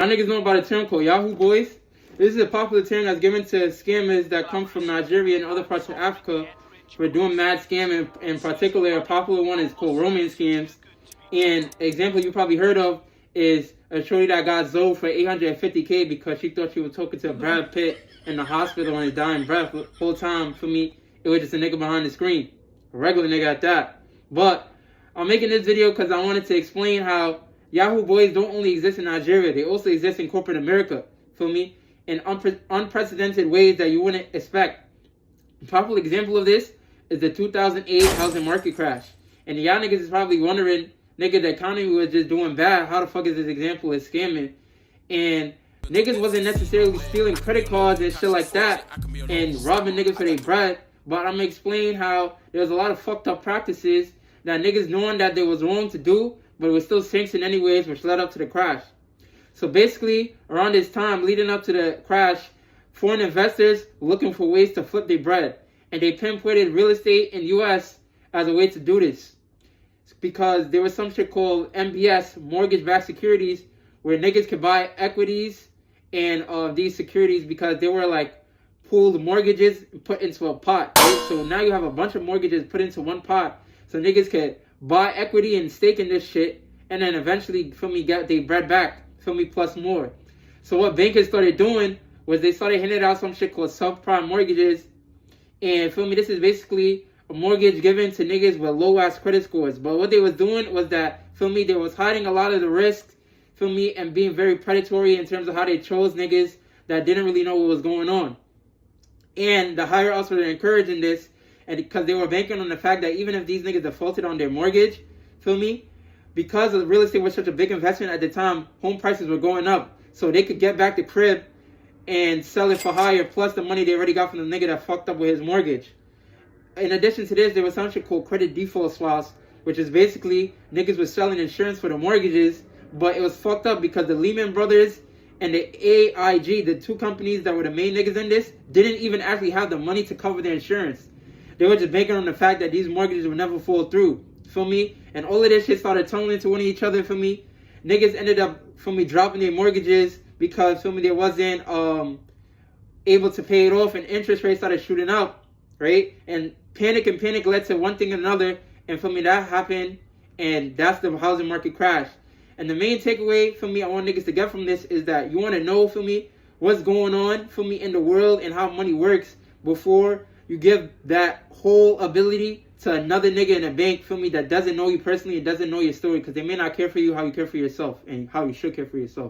Y'all niggas know about a term called Yahoo boys. This is a popular term that's given to scammers that come from Nigeria and other parts of Africa for doing mad scamming. In particular, a popular one is called romance scams. And an example you probably heard of is a shorty that got zoed for $850K because she thought she was talking to Brad Pitt in the hospital on his dying breath. The whole time, for me, it was just a nigga behind the screen. A regular nigga at that. But I'm making this video because I wanted to explain how Yahoo boys don't only exist in Nigeria, they also exist in corporate America, feel me? In unprecedented ways that you wouldn't expect. A popular example of this is the 2008 housing market crash. And y'all niggas is probably wondering, nigga, the economy was just doing bad. How the fuck is this example is scamming? And niggas wasn't necessarily stealing credit cards and shit like that and robbing niggas for their bread. But I'm gonna explain how there was a lot of fucked up practices that niggas knowing that they was wrong to do, but it was still sanctioned anyways, which led up to the crash. So basically, around this time, leading up to the crash, foreign investors were looking for ways to flip their bread. And they pinpointed real estate in U.S. as a way to do this. Because there was some shit called MBS, mortgage-backed securities, where niggas could buy equities and these securities because they were like pooled mortgages put into a pot. Right? So now you have a bunch of mortgages put into one pot. So niggas could buy equity and stake in this shit, and then eventually, feel me, get their bread back, feel me, plus more. So what bankers started doing was they started handing out some shit called subprime mortgages, and feel me, this is basically a mortgage given to niggas with low-ass credit scores. But what they was doing was that, feel me, they was hiding a lot of the risks, feel me, and being very predatory in terms of how they chose niggas that didn't really know what was going on. And the higher ups were encouraging this, and because they were banking on the fact that even if these niggas defaulted on their mortgage, feel me, because of real estate was such a big investment at the time, home prices were going up. So they could get back the crib and sell it for higher, plus the money they already got from the nigga that fucked up with his mortgage. In addition to this, there was something called credit default swaps, which is basically niggas was selling insurance for the mortgages, but it was fucked up because the Lehman Brothers and the AIG, the two companies that were the main niggas in this, didn't even actually have the money to cover their insurance. They were just banking on the fact that these mortgages would never fall through, feel me? And all of this shit started tunneling into one of each other, feel me? Niggas ended up, feel me, dropping their mortgages because, feel me, they wasn't able to pay it off, and interest rates started shooting up, right? And panic led to one thing and another, and feel me, that happened, and that's the housing market crash. And the main takeaway, feel me, I want niggas to get from this is that you want to know, feel me, what's going on, feel me, in the world and how money works before you give that whole ability to another nigga in a bank, feel me, that doesn't know you personally and doesn't know your story, because they may not care for you how you care for yourself and how you should care for yourself.